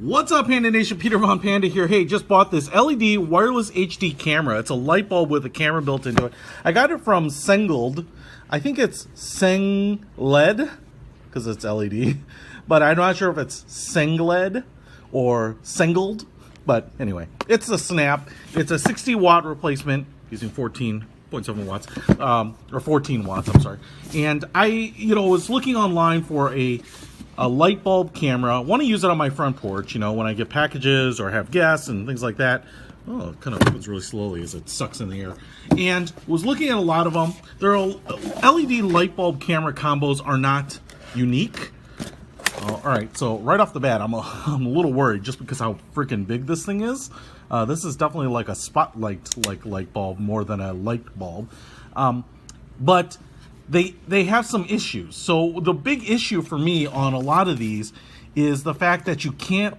What's up, Panda Nation? Peter Von Panda here. Hey, just bought this LED wireless HD camera. It's a light bulb with a camera built into it. I got it from Sengled. I think it's Sengled because it's LED, but I'm not sure if it's Sengled or Sengled. But anyway, it's a snap. It's a 60 watt replacement using 14.7 watts, or 14 watts, I'm sorry. And I, was looking online for a light bulb camera. I want to use it on my front porch, when I get packages or have guests and things like that. Oh, it kind of moves really slowly as it sucks in the air. And was looking at a lot of them. Their LED light bulb camera combos are not unique. All right, so right off the bat, I'm a little worried just because how freaking big this thing is. This is definitely like a spotlight light bulb more than a light bulb. But they have some issues. So the big issue for me on a lot of these is the fact that you can't,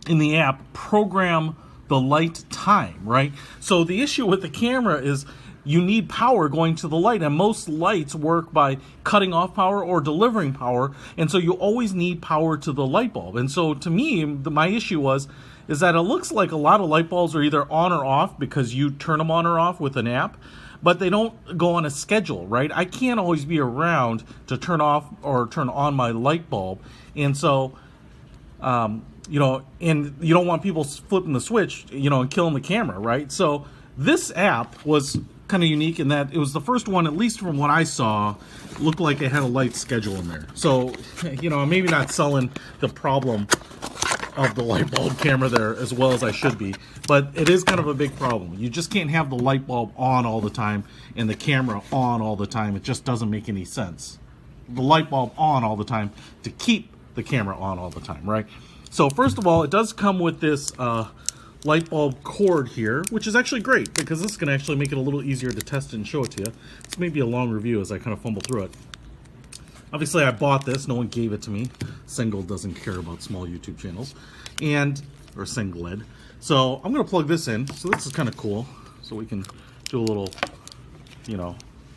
in the app, program the light time, right? So the issue with the camera is you need power going to the light, and most lights work by cutting off power or delivering power, and so you always need power to the light bulb. And so to me, my issue is that it looks like a lot of light bulbs are either on or off because you turn them on or off with an app, but they don't go on a schedule, right? I can't always be around to turn off or turn on my light bulb, and so and you don't want people flipping the switch, and killing the camera, right? So this app was kind of unique in that it was the first one, at least from what I saw, looked like it had a light schedule in there. So, maybe not selling the problem of the light bulb camera there as well as I should be, but it is kind of a big problem. You just can't have the light bulb on all the time and the camera on all the time. It just doesn't make any sense. The light bulb on all the time to keep the camera on all the time, right? So first of all, it does come with this light bulb cord here, which is actually great because this is going to actually make it a little easier to test and show it to you. It's maybe a long review as I kind of fumble through it. Obviously, I bought this. No one gave it to me. Sengled doesn't care about small YouTube channels. Or Sengled. So I'm going to plug this in. So this is kind of cool. So we can do a little,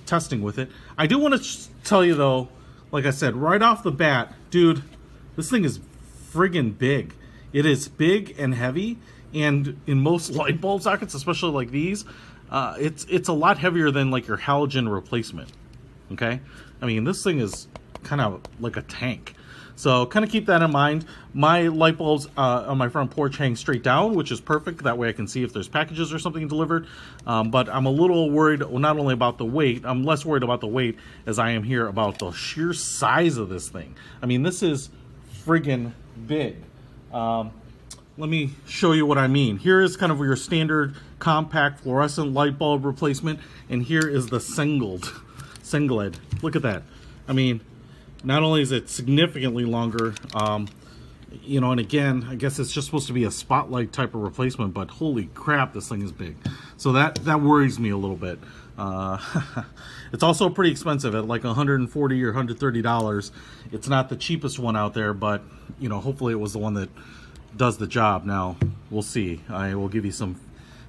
testing with it. I do want to tell you, though, like I said, right off the bat, dude, this thing is friggin' big. It is big and heavy. And in most light bulb sockets, especially like these, it's a lot heavier than like your halogen replacement. Okay, I mean, this thing is kind of like a tank. So kind of keep that in mind. My light bulbs on my front porch hang straight down, which is perfect. That way I can see if there's packages or something delivered. But I'm a little worried, not only about the weight, I'm less worried about the weight as I am here about the sheer size of this thing. I mean, this is friggin' big. Let me show you what I mean. Here is kind of your standard compact fluorescent light bulb replacement, and here is the Sengled. Look at that. I mean, not only is it significantly longer, and again, I guess it's just supposed to be a spotlight type of replacement, but holy crap, this thing is big. So that worries me a little bit. It's also pretty expensive at like $140 or $130. It's not the cheapest one out there, but hopefully it was the one that does the job. Now we'll see. I will give you some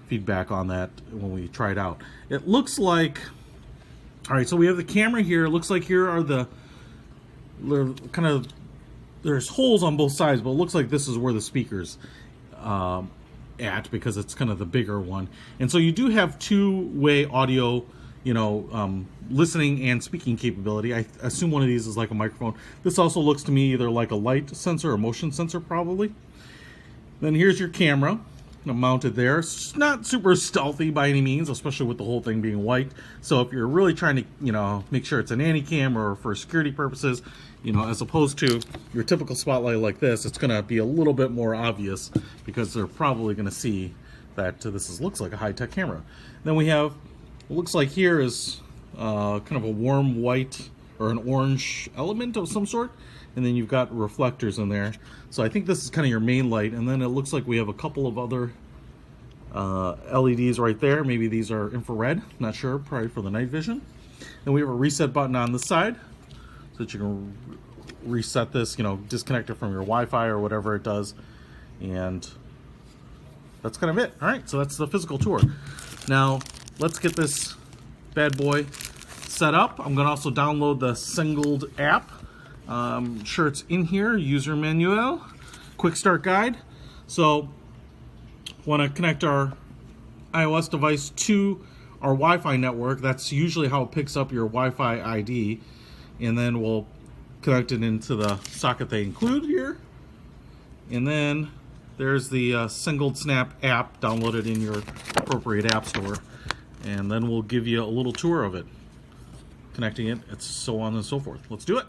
feedback on that when we try it out. It looks like, all right, so we have the camera here. It looks like here are there's holes on both sides, but it looks like this is where the speakers at, because it's kind of the bigger one. And so you do have two-way audio, listening and speaking capability. I assume one of these is like a microphone. This also looks to me either like a light sensor or motion sensor, probably. Then here's your camera mounted there. It's not super stealthy by any means, especially with the whole thing being white. So if you're really trying to, make sure it's an anti-cam or for security purposes, as opposed to your typical spotlight like this, it's going to be a little bit more obvious because they're probably going to see that looks like a high-tech camera. Then we have, it looks like here is kind of a warm white or an orange element of some sort. And then you've got reflectors in there. So I think this is kind of your main light. And then it looks like we have a couple of other LEDs right there. Maybe these are infrared. Not sure. Probably for the night vision. And we have a reset button on the side so that you can reset this, disconnect it from your Wi-Fi or whatever it does. And that's kind of it. All right, so that's the physical tour. Now, let's get this bad boy set up. I'm going to also download the Sengled app. I'm sure it's in here, user manual, quick start guide. So want to connect our iOS device to our Wi-Fi network. That's usually how it picks up your Wi-Fi ID, and then we'll connect it into the socket they include here. And then there's the Sengled Snap app downloaded in your appropriate app store, and then we'll give you a little tour of it, connecting it, it's so on and so forth. Let's do it.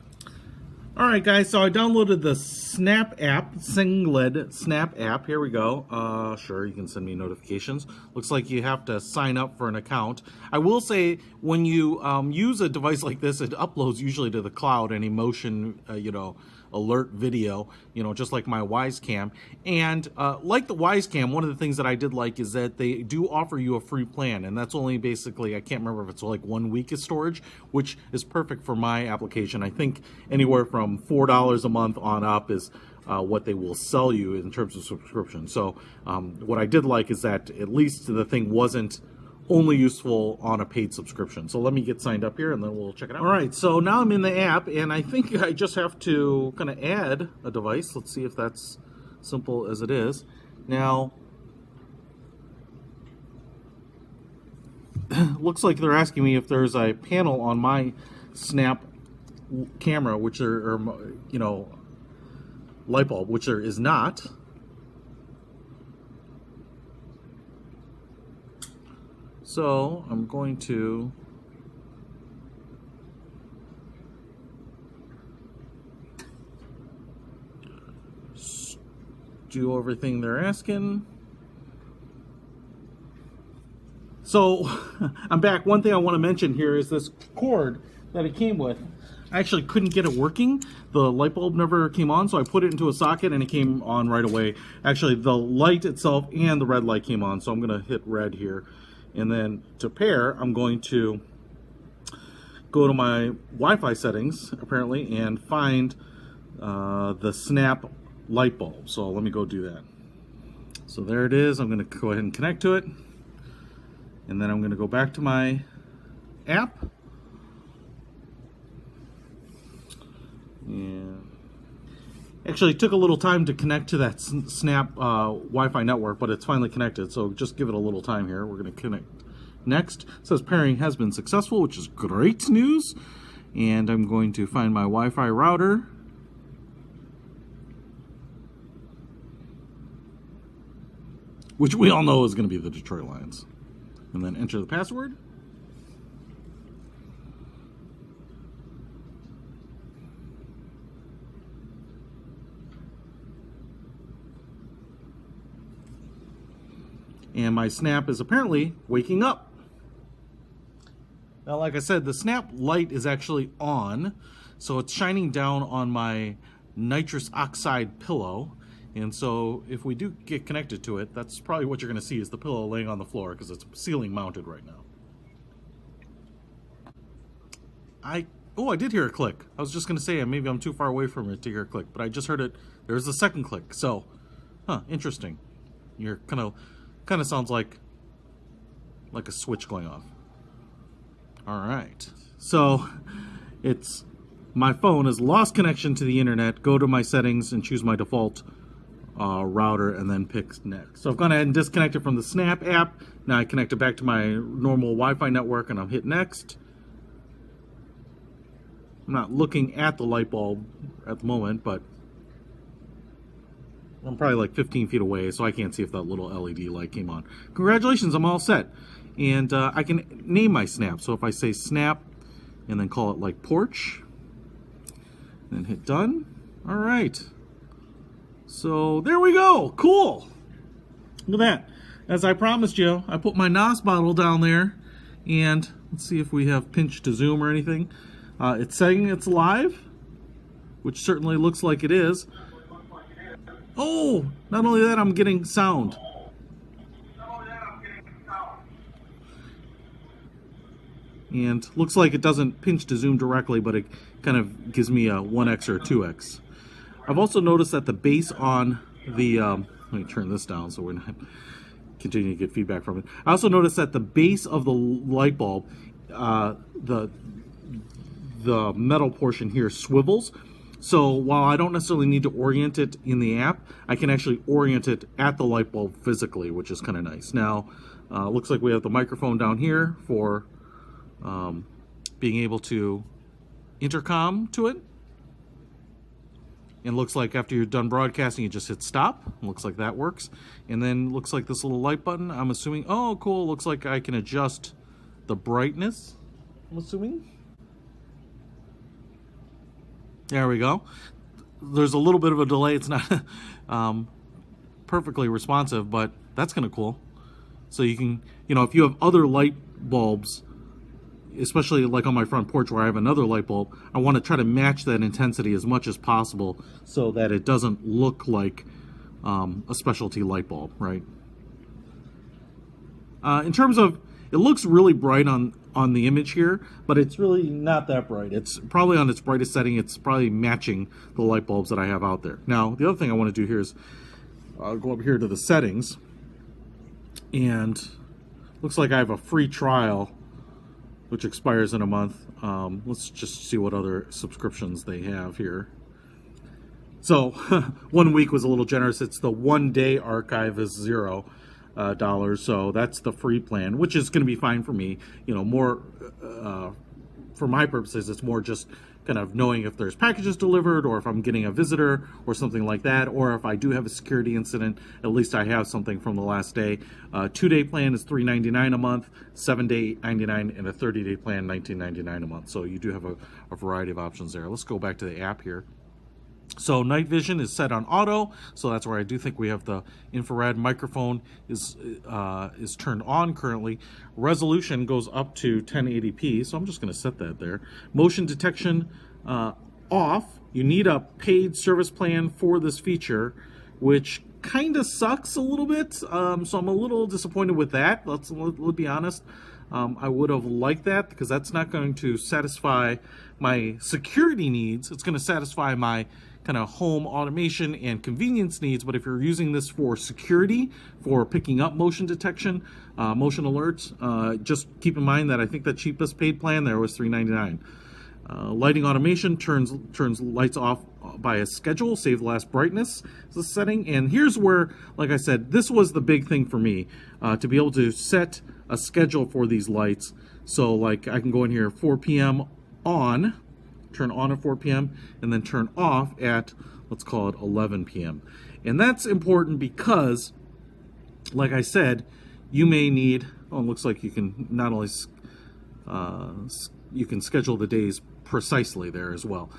Alright guys, so I downloaded the Snap app, Sengled Snap app. Here we go. Sure, you can send me notifications. Looks like you have to sign up for an account. I will say, when you use a device like this, it uploads usually to the cloud any motion, alert video, just like my Wisecam. And like the Wisecam, one of the things that I did like is that they do offer you a free plan, and that's only basically, I can't remember if it's like 1 week of storage, which is perfect for my application. I think anywhere from $4 a month on up is what they will sell you in terms of subscription. So what I did like is that at least the thing wasn't only useful on a paid subscription. So let me get signed up here and then we'll check it out. All right, so now I'm in the app and I think I just have to kind of add a device. Let's see if that's simple as it is. Now, looks like they're asking me if there's a panel on my Snap camera, which there, light bulb, which there is not. So I'm going to do everything they're asking. So I'm back. One thing I want to mention here is this cord that it came with. I actually couldn't get it working. The light bulb never came on, so I put it into a socket and it came on right away. Actually, the light itself and the red light came on, so I'm going to hit red here. And then to pair, I'm going to go to my Wi-Fi settings, apparently, and find the Snap light bulb. So let me go do that. So there it is. I'm going to go ahead and connect to it. And then I'm going to go back to my app. And actually, it took a little time to connect to that Snap Wi-Fi network, but it's finally connected, so just give it a little time here. We're going to connect next. It says pairing has been successful, which is great news. And I'm going to find my Wi-Fi router. Which we all know is going to be the Detroit Lions. And then enter the password. And my Snap is apparently waking up. Now, like I said, the Snap light is actually on, so it's shining down on my nitrous oxide pillow. And so if we do get connected to it, that's probably what you're going to see, is the pillow laying on the floor, because it's ceiling mounted right now. I did hear a click. I was just going to say maybe I'm too far away from it to hear a click, but I just heard it. There's a second click. So, interesting. You're kind of sounds like a switch going off. All right. So it's my phone has lost connection to the internet. Go to my settings and choose my default router and then pick next. So I've gone ahead and disconnected from the Snap app. Now I connect it back to my normal Wi-Fi network and I'll hit next. I'm not looking at the light bulb at the moment, but I'm probably like 15 feet away, so I can't see if that little LED light came on. Congratulations, I'm all set. And I can name my Snap. So if I say Snap and then call it like porch, and hit done. All right. So there we go. Cool. Look at that. As I promised you, I put my NOS bottle down there, and let's see if we have pinch to zoom or anything. It's saying it's live, which certainly looks like it is. Oh, not only that, I'm getting sound. And looks like it doesn't pinch to zoom directly, but it kind of gives me a 1x or a 2x. I've also noticed that the base on the, let me turn this down so we're not continuing to get feedback from it. I also noticed that the base of the light bulb, the metal portion here swivels. So while I don't necessarily need to orient it in the app, I can actually orient it at the light bulb physically, which is kind of nice. Now, looks like we have the microphone down here for being able to intercom to it. And looks like after you're done broadcasting, you just hit stop. Looks like that works. And then looks like this little light button, I'm assuming, oh cool, looks like I can adjust the brightness, I'm assuming. There we go. There's a little bit of a delay. It's not perfectly responsive, but that's kind of cool. So you can, if you have other light bulbs, especially like on my front porch where I have another light bulb, I want to try to match that intensity as much as possible so that it doesn't look like a specialty light bulb, right? In terms of, it looks really bright on the image here, but it's really not that bright. It's probably on its brightest setting. It's probably matching the light bulbs that I have out there. Now, the other thing I want to do here is go up here to the settings, and looks like I have a free trial which expires in a month. Let's just see what other subscriptions they have here. So 1 week was a little generous. It's the 1 day archive is $0. So that's the free plan, which is going to be fine for me. More for my purposes, it's more just kind of knowing if there's packages delivered or if I'm getting a visitor or something like that, or if I do have a security incident, at least I have something from the last day. 2-day plan is $3.99 a month, 7-day $8.99, and a 30-day plan $19.99 a month. So you do have a variety of options there. Let's go back to the app here. So night vision is set on auto, so that's where I do think we have the infrared. Microphone is turned on currently. Resolution goes up to 1080p, so I'm just going to set that there. Motion detection off. You need a paid service plan for this feature, which kind of sucks a little bit, so I'm a little disappointed with that. Let's be honest. I would have liked that because that's not going to satisfy my security needs. It's going to satisfy my kind of home automation and convenience needs. But if you're using this for security, for picking up motion detection, motion alerts, just keep in mind that I think the cheapest paid plan there was $3.99. Lighting automation turns lights off by a schedule. Save last brightness is the setting. And here's where, like I said, this was the big thing for me, to be able to set a schedule for these lights. So like I can go in here 4 p.m. on, turn on at 4 p.m. and then turn off at, let's call it 11 p.m. And that's important because, like I said, you may need, it looks like you can not only, you can schedule the days precisely there as well.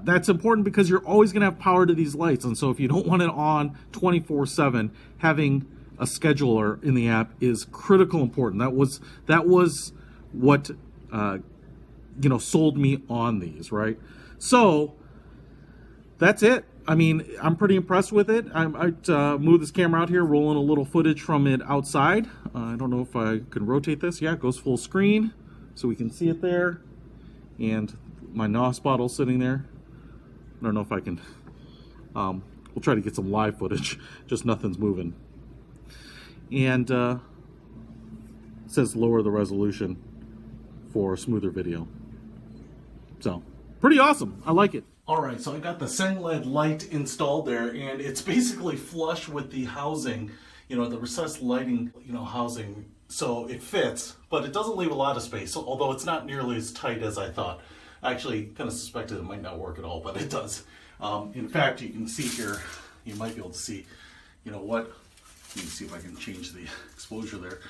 That's important because you're always going to have power to these lights. And so if you don't want it on 24/7, having a scheduler in the app is critical important. That was what sold me on these, right? So that's it. I mean, I'm pretty impressed with it. I might move this camera out here, rolling a little footage from it outside. I don't know if I can rotate this. Yeah, it goes full screen, so we can see it there. And my NOS bottle sitting there. I don't know if I can. We'll try to get some live footage. Just nothing's moving. And it says lower the resolution for smoother video. So, pretty awesome. I like it. All right, so I got the Sengled light installed there, and it's basically flush with the housing, the recessed lighting, housing. So it fits, but it doesn't leave a lot of space, although it's not nearly as tight as I thought. I actually kind of suspected it might not work at all, but it does. In fact, you can see here, you might be able to see, let me see if I can change the exposure there,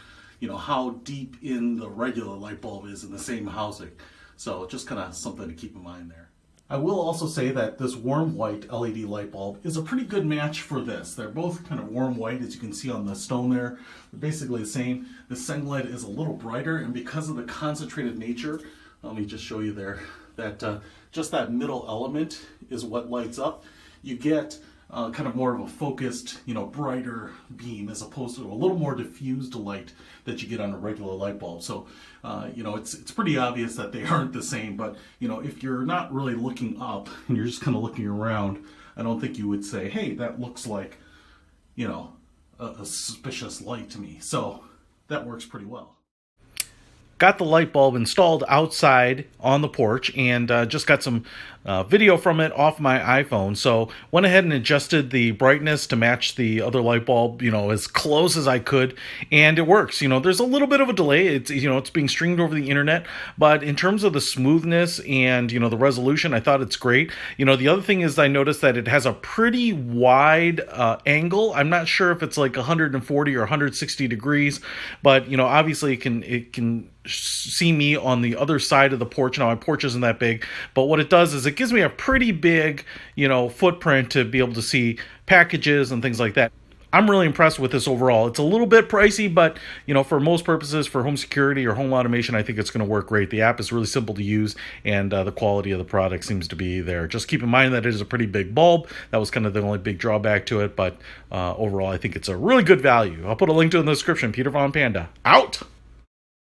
how deep in the regular light bulb is in the same housing. So just kind of something to keep in mind there. I will also say that this warm white LED light bulb is a pretty good match for this. They're both kind of warm white, as you can see on the stone there. They're basically the same. The Sengled is a little brighter, and because of the concentrated nature, let me just show you there, that just that middle element is what lights up. You get kind of more of a focused, brighter beam as opposed to a little more diffused light that you get on a regular light bulb. So, it's pretty obvious that they aren't the same, but, if you're not really looking up and you're just kind of looking around, I don't think you would say, hey, that looks like, a suspicious light to me. So that works pretty well. got the light bulb installed outside on the porch, and just got some video from it off my iPhone. So went ahead and adjusted the brightness to match the other light bulb, as close as I could, and it works. There's a little bit of a delay. It's being streamed over the internet, but in terms of the smoothness and the resolution, I thought it's great. The other thing is I noticed that it has a pretty wide angle. I'm not sure if it's like 140 or 160 degrees, but obviously it can see me on the other side of the porch. Now my porch isn't that big, but what it does is it gives me a pretty big, footprint to be able to see packages and things like that. I'm really impressed with this overall. It's a little bit pricey, but for most purposes, for home security or home automation, I think it's going to work great. The app is really simple to use, and the quality of the product seems to be there. Just keep in mind that it is a pretty big bulb. That was kind of the only big drawback to it, but overall, I think it's a really good value. I'll put a link to it in the description. Peter Von Panda, out!